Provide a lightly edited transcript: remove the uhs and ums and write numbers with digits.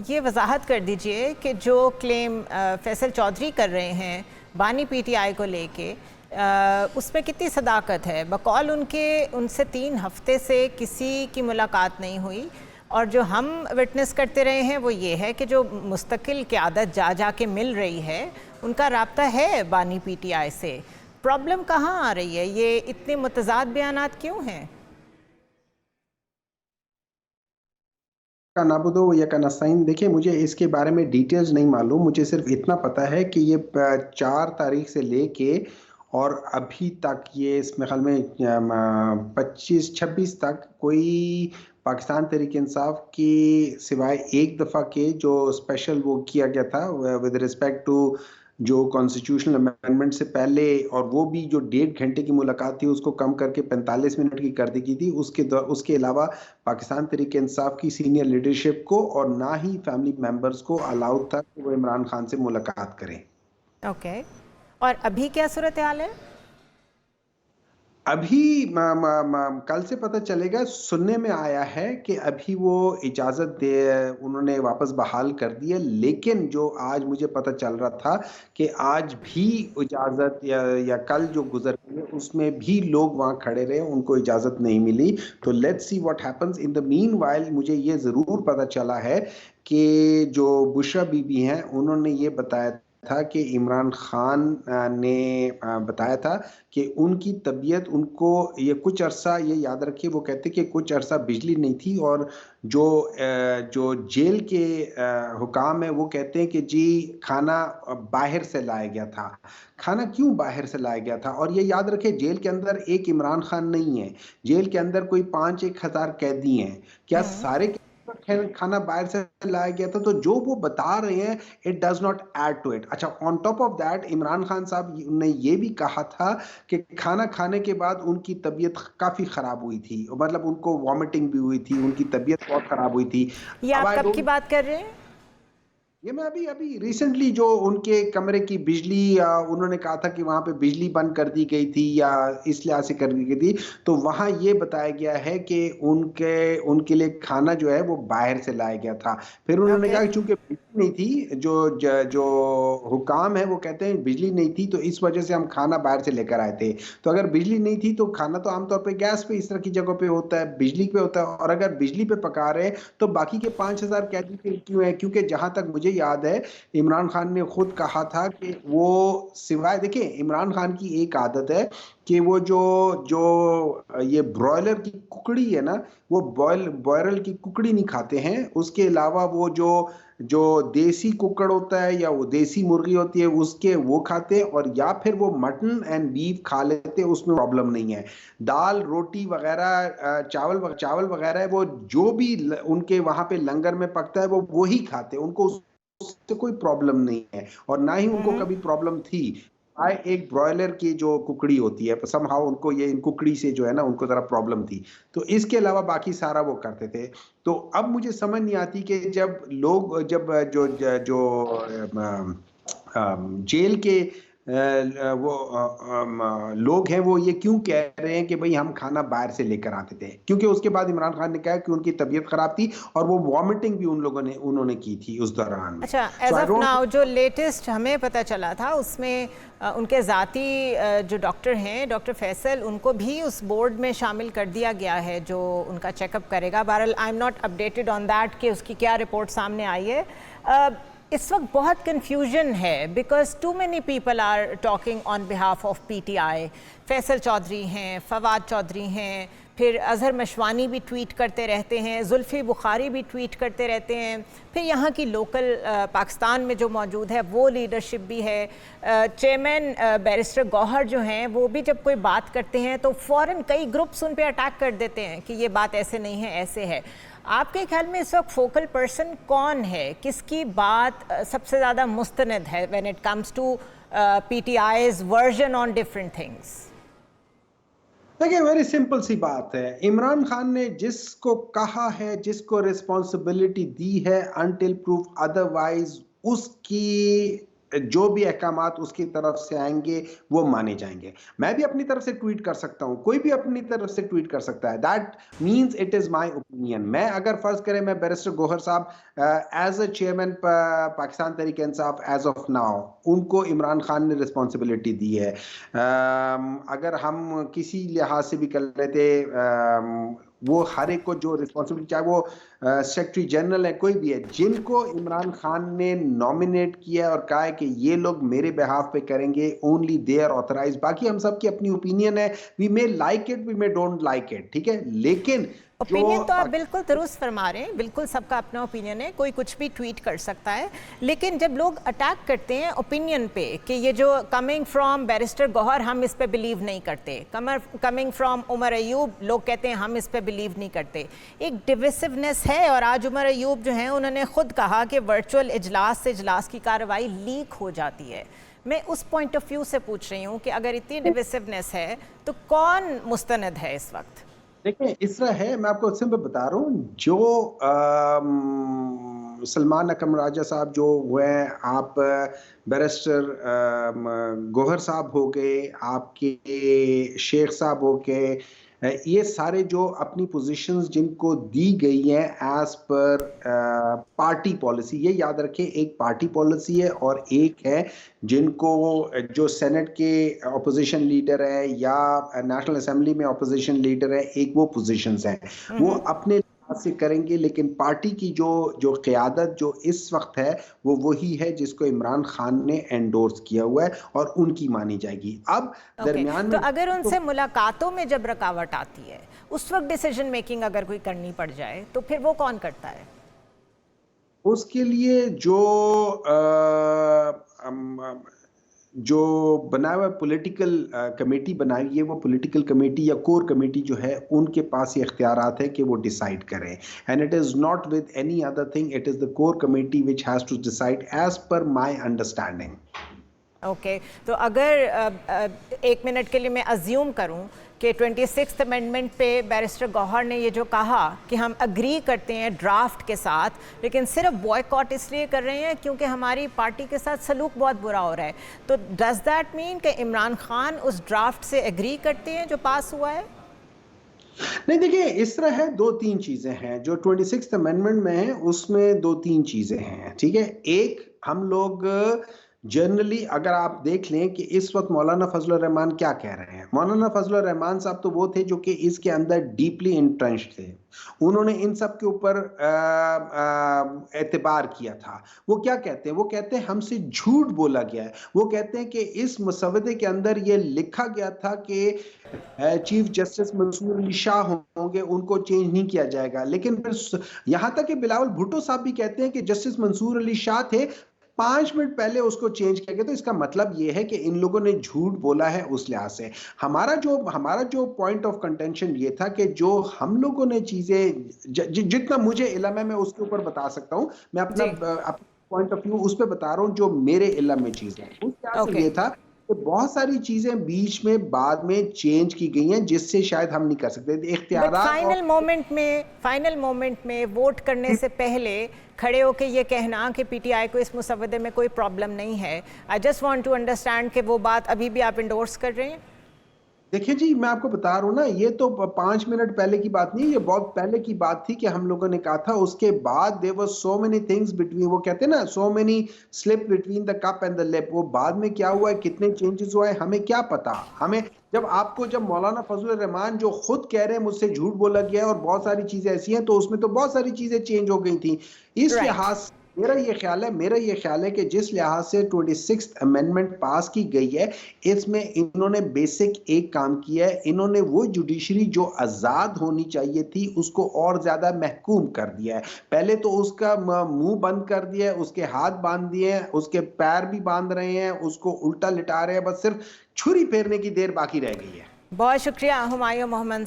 ये वजाहत कर दीजिए कि जो क्लेम फैसल चौधरी कर रहे हैं बानी पीटीआई को लेके, उसमें कितनी सदाकत है? बकौल उनके, उनसे 3 हफ्ते से किसी की मुलाकात नहीं हुई, और जो हम विटनेस करते रहे हैं वो ये है कि जो मुस्तकिल क़यादत जा के मिल रही है, उनका राब्ता है बानी पीटीआई से। प्रॉब्लम कहाँ आ रही है? ये इतने मुतज़ाद बयानात क्यों हैं? का नाबुदो या का नस्ताइन, देखिए मुझे इसके बारे में डिटेल्स नहीं मालूम। मुझे सिर्फ इतना पता है कि ये 4 तारीख से लेके और अभी तक ये इसमें ख्याल में 25-26 तक कोई पाकिस्तान तहरीक इंसाफ की सिवाय एक दफ़ा के जो स्पेशल वो किया गया था विद रिस्पेक्ट टू जो कॉन्स्टिट्यूशनल अमेंडमेंट से पहले, और वो भी जो 1.5 घंटे की मुलाकात थी उसको कम करके 45 मिनट की कर दी गई थी। उसके अलावा पाकिस्तान तहरीक इंसाफ की सीनियर लीडरशिप को और ना ही फैमिली मेंबर्स को अलाउड था कि वो इमरान खान से मुलाकात करें। ओके, और अभी क्या सूरत हाल है? अभी कल से पता चलेगा। सुनने में आया है कि अभी वो इजाज़त दे, उन्होंने वापस बहाल कर दी है, लेकिन जो आज मुझे पता चल रहा था कि आज भी इजाज़त या कल जो गुजर गई है उसमें भी लोग वहाँ खड़े रहे, उनको इजाज़त नहीं मिली। तो let's see what happens. In the mean while मुझे ये ज़रूर पता चला है कि जो बुशरा बीबी हैं उन्होंने ये बताया था कि इमरान खान ने बताया था कि उनकी तबीयत, उनको ये कुछ अरसा, ये याद रखिए, वो कहते कि कुछ अरसा बिजली नहीं थी, और जो जेल के हुकाम है वो कहते हैं कि जी खाना बाहर से लाया गया था। खाना क्यों बाहर से लाया गया था? और ये याद रखें, जेल के अंदर एक इमरान खान नहीं है, जेल के अंदर कोई 5-1 हज़ार कैदी हैं। क्या सारे खाना बाहर से लाया गया था? तो जो वो बता रहे हैं, it does not add to it. अच्छा, on top of that Imran Khan sahab ने ये भी कहा था कि खाना खाने के बाद उनकी तबीयत काफी खराब हुई थी, मतलब उनको वॉमिटिंग भी हुई थी, उनकी तबीयत बहुत खराब हुई थी। ये अब आप आई कब की डोंट, बात कर रहे हैं? ये मैं अभी अभी रिसेंटली जो उनके कमरे की बिजली, उन्होंने कहा था कि वहां पे बिजली बंद कर दी गई थी या इस लिहाज से कर दी गई थी, तो वहां ये बताया गया है कि उनके उनके लिए खाना जो है वो बाहर से लाया गया था। फिर उन्होंने ओके। कहा कि चूंकि बिजली नहीं थी, जो हुकाम है वो कहते हैं बिजली नहीं थी तो इस वजह से हम खाना बाहर से लेकर आए थे। तो अगर बिजली नहीं थी तो खाना तो आमतौर पर गैस पे, इस तरह की जगह पे होता है, बिजली पे होता है, और अगर बिजली पे पका रहे हैं तो बाकी के 5,000 कैदी फिर क्यों है? क्योंकि जहां तक मुझे याद है, इमरान खान ने खुद कहा था कि वो, सिवाय, देखिए इमरान खान की एक आदत है कि वो जो जो ये ब्रॉयलर की कुकड़ी है ना, वो ब्रॉयलर की कुकड़ी नहीं खाते हैं। उसके अलावा वो जो जो देसी कुकड़ होता है या वो देसी मुर्गी होती है उसके वो खाते हैं, और या फिर वो मटन एंड बीफ खा लेते हैं, उसमें प्रॉब्लम नहीं है। दाल रोटी वगैरह, चावल वगैरह है, वो जो भी उनके वहां पे लंगर में पकता है वो वही खाते हैं, उनको उससे कोई प्रॉब्लम नहीं है, और ना ही उनको कभी प्रॉब्लम थी। आए एक ब्रॉयलर की जो कुकड़ी होती है, समहाउ उनको ये इन कुकड़ी से जो है ना उनको जरा प्रॉब्लम थी। तो इसके अलावा बाकी सारा वो करते थे। तो अब मुझे समझ नहीं आती कि जब लोग, जब जो जो जेल के लोग हैं वो ये क्यों कह रहे हैं कि भाई हम खाना बाहर से लेकर आते थे? क्योंकि उसके बाद इमरान खान ने कहा कि उनकी तबीयत खराब थी और वो वॉमिटिंग भी उन्होंने की थी उस दौरान में। अच्छा, so as I of don't, now जो लेटेस्ट हमें पता चला था उसमें उनके ज़ाती जो डॉक्टर हैं, डॉक्टर फैसल, उनको भी उस बोर्ड में शामिल कर दिया गया है जो उनका चेकअप करेगा। बहरहाल I am not updated on that कि उसकी क्या रिपोर्ट सामने आई है। इस वक्त बहुत कन्फ्यूजन है because too many people are talking on behalf of PTI. Faisal Chaudhry हैं, फवाद चौधरी हैं, फिर अजहर मशवानी भी ट्वीट करते रहते हैं, जुल्फ़ी बुखारी भी ट्वीट करते रहते हैं, फिर यहाँ की लोकल पाकिस्तान में जो मौजूद है वो लीडरशिप भी है। चेयरमैन बैरिस्टर गौहर जो हैं वो भी जब कोई बात करते हैं तो फ़ौरन कई ग्रुप्स उन पर अटैक कर देते हैं कि ये बात ऐसे नहीं है, ऐसे है। आपके ख्याल में इस वक्त फोकल पर्सन कौन है? किसकी बात सबसे ज़्यादा मुस्तनद है when it comes to PTI's version on different things? देखिए वेरी सिंपल सी बात है, इमरान खान ने जिसको कहा है, जिसको रिस्पॉन्सिबिलिटी दी है, अनटिल प्रूफ अदरवाइज उसकी जो भी अहकामात उसकी तरफ से आएंगे वो माने जाएंगे। मैं भी अपनी तरफ से ट्वीट कर सकता हूं, कोई भी अपनी तरफ से ट्वीट कर सकता है। That means it is my opinion. मैं अगर फर्ज करें मैं barrister Gohar sahab as a chairman Pakistan Tehreek Insaf as of now, उनको इमरान खान ने रिस्पॉन्सिबिलिटी दी है। अगर हम किसी लिहाज से भी कर लेते, वो हर एक को जो रिस्पॉन्सिबिलिटी, चाहे वो सेक्रेटरी जनरल है, कोई भी है, जिनको इमरान खान ने नॉमिनेट किया और कहा है कि ये लोग मेरे बिहाफ पे करेंगे, ओनली दे आर ऑथराइज। बाकी हम सब की अपनी ओपिनियन है, we may like it, we may don't like it, ठीक है, लेकिन ओपिनियन तो आप बिल्कुल दुरुस्त फरमा रहे हैं, बिल्कुल सबका अपना ओपिनियन है, कोई कुछ भी ट्वीट कर सकता है। लेकिन जब लोग अटैक करते हैं ओपिनियन पे कि ये जो कमिंग फ्रॉम बैरिस्टर गौहर, हम इस पे बिलीव नहीं करते, कमिंग फ्रॉम उमर अयूब, लोग कहते हैं हम इस पे बिलीव नहीं करते, एक डिविसिवनेस है। और आज उमर अयूब जो हैं उन्होंने खुद कहा कि वर्चुअल इजलास से इजलास की कार्रवाई लीक हो जाती है। मैं उस पॉइंट ऑफ व्यू से पूछ रही हूँ कि अगर इतनी डिविसिवनेस है तो कौन मुस्तनद है इस वक्त? देखिए, इस तरह है, मैं आपको सिंपल बता रहा हूँ, जो सलमान अकरम राजा साहब जो हुए हैं, आप बैरिस्टर गौहर साहब हो गए, आपके शेख साहब हो गए, ये सारे जो अपनी पोजीशंस जिनको दी गई हैं एज पर पार्टी पॉलिसी, ये याद रखें, एक पार्टी पॉलिसी है और एक है जिनको जो सेनेट के अपोजिशन लीडर है या नेशनल असेंबली में अपोजिशन लीडर है, एक वो पोजीशंस हैं, वो अपने से करेंगे। लेकिन पार्टी की जो क़यादत जो इस वक्त है वो वही है जिसको इमरान खान ने एंडोर्स किया हुआ है और उनकी मानी जाएगी। अब दरमियान में तो अगर उनसे मुलाकातों में जब रुकावट आती है, उस वक्त डिसीजन मेकिंग अगर कोई करनी पड़ जाए तो फिर वो कौन करता है? उसके लिए जो बनाया हुआ पॉलिटिकल कमेटी बनाई है, वो पॉलिटिकल कमेटी या कोर कमेटी जो है, उनके पास ये इख्तियारात है कि वो डिसाइड करें। And it is not with any other thing, it is the core committee which has to decide as per my understanding. Okay, तो अगर 1 मिनट के लिए मैं अज्यूम करूं कि 26th अमेंडमेंट पे बैरिस्टर गौहर ने ये जो कहा कि हम अग्री करते हैं ड्राफ्ट के साथ, लेकिन सिर्फ बॉयकॉट इसलिए कर रहे हैं क्योंकि हमारी पार्टी के साथ सलूक बहुत बुरा हो रहा है, तो डज दैट मीन कि इमरान खान उस ड्राफ्ट से एग्री करते हैं जो पास हुआ है? नहीं, देखिए, इस तरह है, 2-3 चीजें हैं जो 26th अमेंडमेंट में है, उसमें 2-3 चीजें हैं, ठीक है। एक, हम लोग जनरली अगर आप देख लें कि इस वक्त मौलाना फजल रहमान क्या कह रहे हैं, मौलाना फजल रहमान साहब तो वो थे जो कि इसके अंदर डीपली इंट्रेंच्ड थे, उन्होंने इन सब के ऊपर एतबार किया था। वो क्या कहते हैं? वो कहते हैं हमसे झूठ बोला गया है। वो कहते हैं कि इस मसवदे के अंदर ये लिखा गया था कि चीफ जस्टिस मंसूर अली शाह होंगे, उनको चेंज नहीं किया जाएगा। लेकिन फिर यहाँ तक कि बिलावल भुट्टो साहब भी कहते हैं कि जस्टिस मंसूर अली शाह थे, 5 मिनट पहले उसको चेंज किया गया। तो इसका मतलब ये है कि इन लोगों ने झूठ बोला है उस लिहाज से। हमारा जो पॉइंट ऑफ कंटेंशन ये था कि जो हम लोगों ने चीजें जितना मुझे इल्म है मैं उसके ऊपर बता सकता हूं, मैं अपना पॉइंट ऑफ व्यू उस पर बता रहा हूं जो मेरे इल्म में चीजें, उस लिहाज से ये था कि बहुत सारी चीजें बीच में बाद में चेंज की गई हैं जिससे शायद हम नहीं कर सकते। इख्तियारात फाइनल मोमेंट में वोट करने से पहले खड़े होकर ये कहना कि पीटीआई को इस मुसवदे में कोई प्रॉब्लम नहीं है, I just want to understand कि वो बात अभी भी आप इंडोर्स कर रहे हैं? देखिए जी, मैं आपको बता रहा हूँ ना, ये तो 5 मिनट पहले की बात नहीं है, ये बहुत पहले की बात थी कि हम लोगों ने कहा था। उसके बाद there were so many things between, वो कहते हैं ना, so many slip between the cup and the lip. वो बाद में क्या हुआ है, कितने चेंजेस हुए हैं, हमें क्या पता। हमें जब मौलाना फजल रहमान जो खुद कह रहे हैं मुझसे झूठ बोला गया है और बहुत सारी चीजें ऐसी हैं, तो उसमें तो बहुत सारी चीजें चेंज हो गई थी। इस लिहाज मेरा ये ख्याल है कि जिस लिहाज से 26th अमेंडमेंट पास की गई है, इसमें इन्होंने बेसिक एक काम किया है, इन्होंने वो जुडिशरी जो आज़ाद होनी चाहिए थी उसको और ज़्यादा महकूम कर दिया है। पहले तो उसका मुंह बंद कर दिया है, उसके हाथ बांध दिए हैं, उसके पैर भी बांध रहे हैं, उसको उल्टा लिटा रहे हैं, बस सिर्फ छुरी फेरने की देर बाकी रह गई है। बहुत शुक्रिया हुमायूं मोहम्मद